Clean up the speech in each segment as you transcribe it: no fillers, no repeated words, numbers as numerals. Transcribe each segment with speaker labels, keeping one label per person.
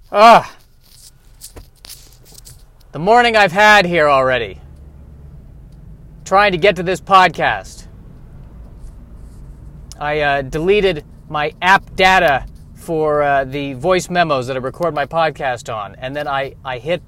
Speaker 1: Ah, the morning I've had here already, trying to get to this podcast. I deleted my app data for the voice memos that I record my podcast on, and then I hit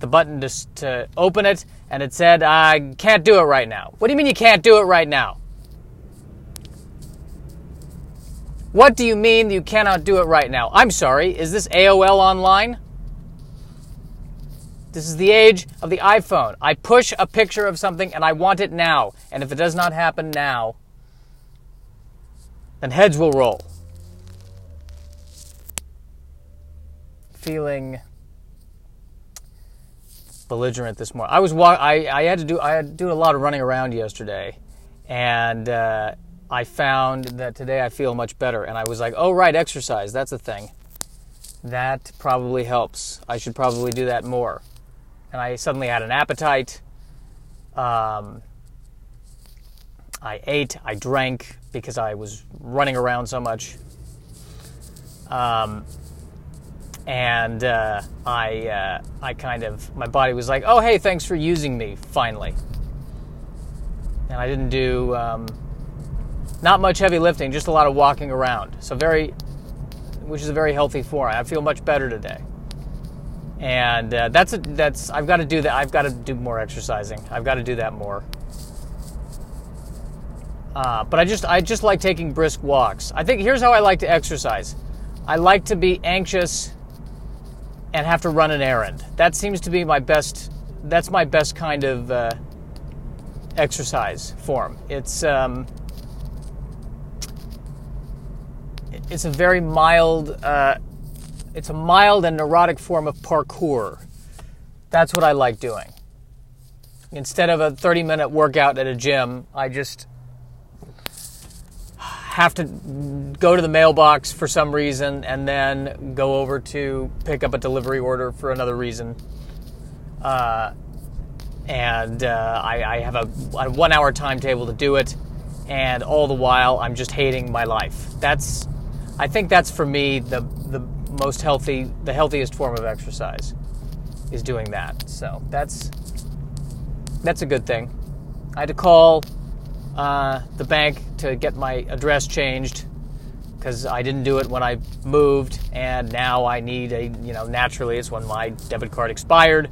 Speaker 1: the button to open it, and it said, I can't do it right now. What do you mean you can't do it right now? What do you mean you cannot do it right now? I'm sorry, is this AOL online? This is the age of the iPhone. I push a picture of something and I want it now. And if it does not happen now, then heads will roll. Feeling belligerent this morning. I had to do a lot of running around yesterday, and I found that today I feel much better. And I was like, oh right, exercise, that's a thing. That probably helps. I should probably do that more. And I suddenly had an appetite. I ate, I drank because I was running around so much. And I kind of, my body was like, oh hey, thanks for using me, finally. And I didn't do, not much heavy lifting, just a lot of walking around. Which is a very healthy form. I feel much better today. And I've got to do that. I've got to do more exercising. I've got to do that more. But I just like taking brisk walks. I think here's how I like to exercise. I like to be anxious and have to run an errand. That seems to be that's my best kind of exercise form. It's a very mild, it's a mild and neurotic form of parkour. That's what I like doing. Instead of a 30-minute workout at a gym, I just have to go to the mailbox for some reason and then go over to pick up a delivery order for another reason. I have a 1 hour timetable to do it, and all the while I'm just hating my life. I think that's for me the healthiest form of exercise is doing that. So that's a good thing. I had to call the bank to get my address changed because I didn't do it when I moved, and now I need naturally it's when my debit card expired.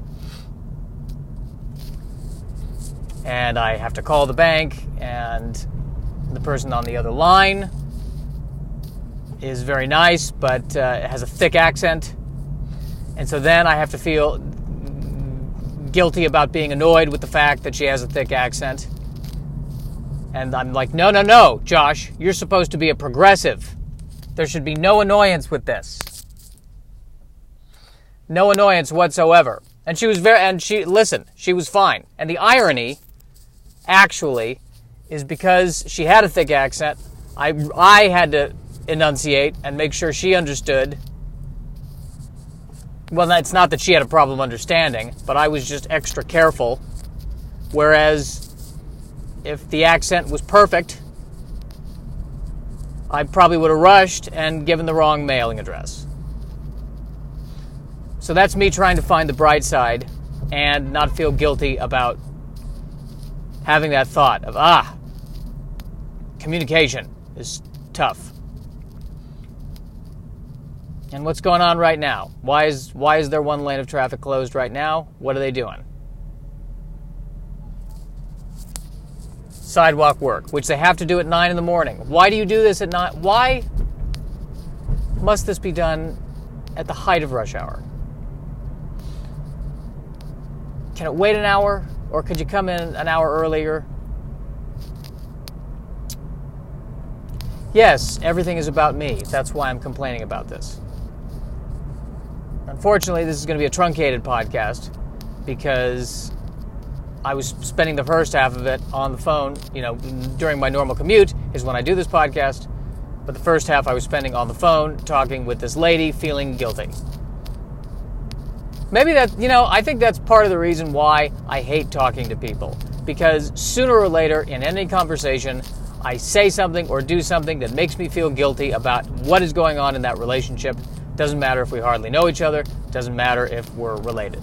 Speaker 1: And I have to call the bank, and the person on the other line is very nice, but has a thick accent. And so then I have to feel guilty about being annoyed with the fact that she has a thick accent. And I'm like, no, Josh, you're supposed to be a progressive. There should be no annoyance with this. No annoyance whatsoever. And she was fine. And the irony, actually, is because she had a thick accent, I had to enunciate and make sure she understood. Well, it's not that she had a problem understanding, but I was just extra careful. Whereas if the accent was perfect, I probably would have rushed and given the wrong mailing address. So that's me trying to find the bright side and not feel guilty about having that thought of, communication is tough. And what's going on right now? Why is there one lane of traffic closed right now? What are they doing? Sidewalk work, which they have to do at 9 in the morning. Why do you do this at 9? Why must this be done at the height of rush hour? Can it wait an hour? Or could you come in an hour earlier? Yes, everything is about me. That's why I'm complaining about this. Unfortunately, this is going to be a truncated podcast because I was spending the first half of it on the phone. During my normal commute is when I do this podcast. But the first half I was spending on the phone talking with this lady, feeling guilty. Maybe I think that's part of the reason why I hate talking to people. Because sooner or later in any conversation, I say something or do something that makes me feel guilty about what is going on in that relationship Doesn't matter if we hardly know each other. Doesn't matter if we're related.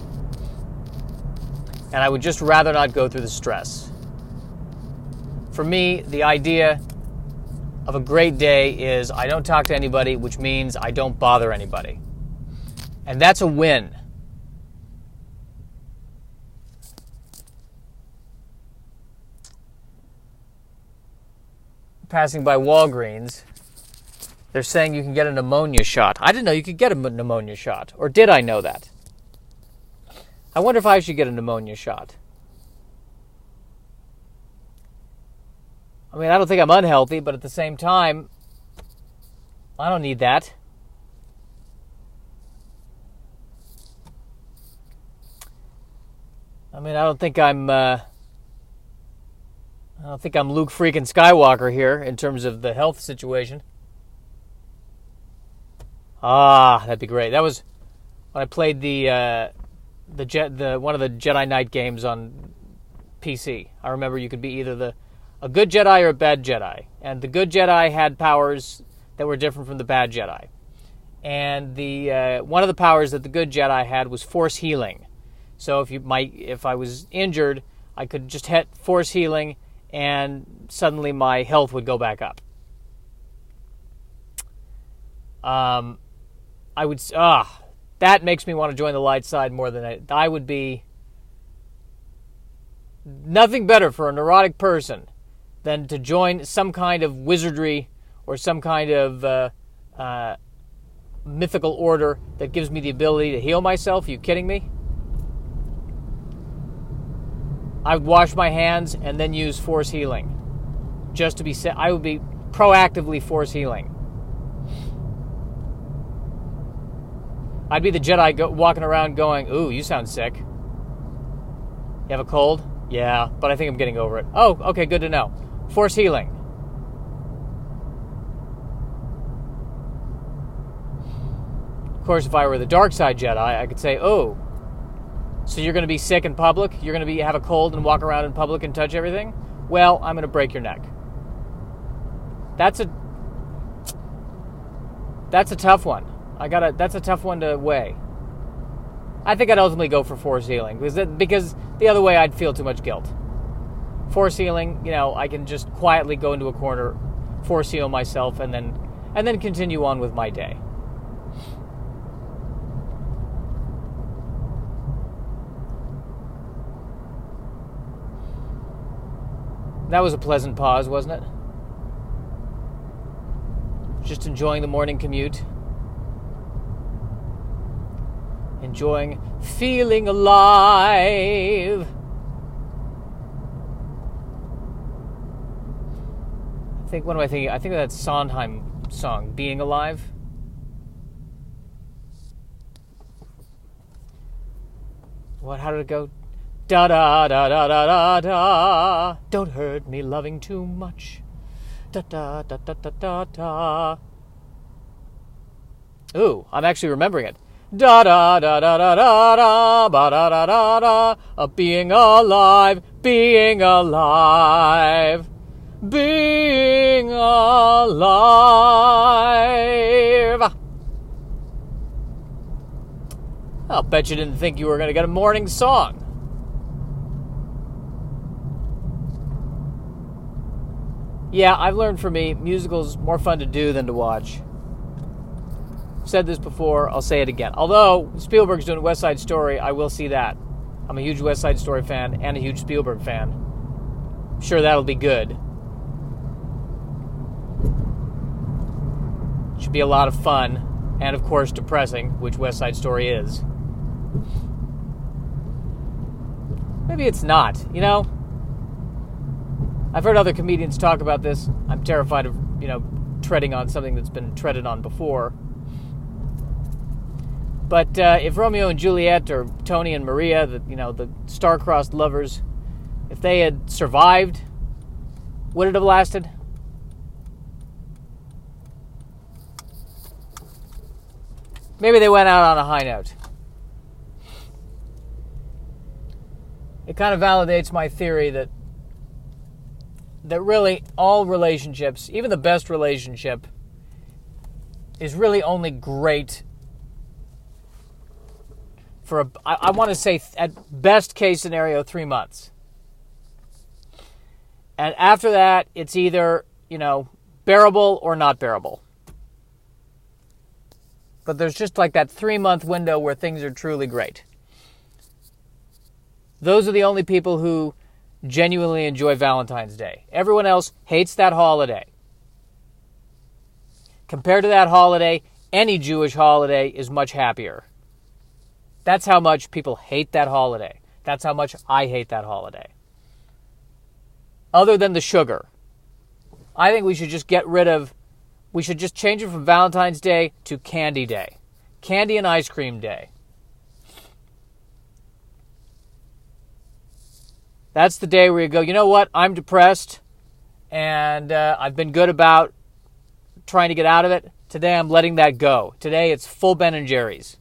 Speaker 1: And I would just rather not go through the stress. For me, the idea of a great day is I don't talk to anybody, which means I don't bother anybody. And that's a win. Passing by Walgreens, they're saying you can get a pneumonia shot. I didn't know you could get a pneumonia shot. Or did I know that? I wonder if I should get a pneumonia shot. I mean, I don't think I'm unhealthy, but at the same time, I don't need that. I mean, I don't think I'm Luke freaking Skywalker here in terms of the health situation. That'd be great. That was when I played the one of the Jedi Knight games on PC. I remember you could be either a good Jedi or a bad Jedi, and the good Jedi had powers that were different from the bad Jedi. And the one of the powers that the good Jedi had was force healing. So if I was injured, I could just hit force healing, and suddenly my health would go back up. That makes me want to join the light side more than I would be. Nothing better for a neurotic person than to join some kind of wizardry or some kind of mythical order that gives me the ability to heal myself. Are you kidding me? I would wash my hands and then use force healing. Just to be set, I would be proactively force healing. I'd be the Jedi walking around going, "Ooh, you sound sick. You have a cold?" "Yeah, but I think I'm getting over it." "Oh, okay, good to know." Force healing. Of course, if I were the dark side Jedi, I could say, "Oh, so you're going to be sick in public? You're going to have a cold and walk around in public and touch everything? Well, I'm going to break your neck." That's a tough one. That's a tough one to weigh. I think I'd ultimately go for force healing because the other way I'd feel too much guilt. Force healing, I can just quietly go into a corner, force heal myself, and then continue on with my day. That was a pleasant pause, wasn't it? Just enjoying the morning commute. Enjoying feeling alive. What am I thinking? I think of that Sondheim song, Being Alive. How did it go? Da da da da da da da. Don't hurt me loving too much. Da da da da da da da. Ooh, I'm actually remembering it. Da da da da da da da ba da da da da. Being alive, being alive, being alive. I'll bet you didn't think you were going to get a morning song. Yeah, I've learned for me, musicals more fun to do than to watch. I've said this before, I'll say it again. Although Spielberg's doing West Side Story, I will see that. I'm a huge West Side Story fan and a huge Spielberg fan. I'm sure that'll be good. Should be a lot of fun, and of course depressing, which West Side Story is. Maybe it's not, I've heard other comedians talk about this. I'm terrified of, treading on something that's been treaded on before. But if Romeo and Juliet or Tony and Maria, the star-crossed lovers, if they had survived, would it have lasted? Maybe they went out on a high note. It kind of validates my theory that really all relationships, even the best relationship, is really only great for, I want to say, at best case scenario, 3 months. And after that, it's either, bearable or not bearable. But there's just like that 3-month window where things are truly great. Those are the only people who genuinely enjoy Valentine's Day. Everyone else hates that holiday. Compared to that holiday, any Jewish holiday is much happier. That's how much people hate that holiday. That's how much I hate that holiday. Other than the sugar. I think we should just change it from Valentine's Day to Candy Day. Candy and ice cream day. That's the day where you go, you know what, I'm depressed, and I've been good about trying to get out of it. Today I'm letting that go. Today it's full Ben & Jerry's.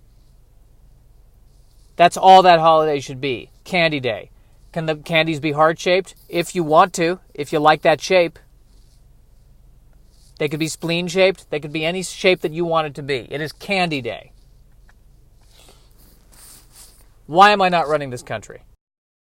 Speaker 1: That's all that holiday should be. Candy Day. Can the candies be heart-shaped? If you want to, if you like that shape. They could be spleen-shaped. They could be any shape that you want it to be. It is Candy Day. Why am I not running this country?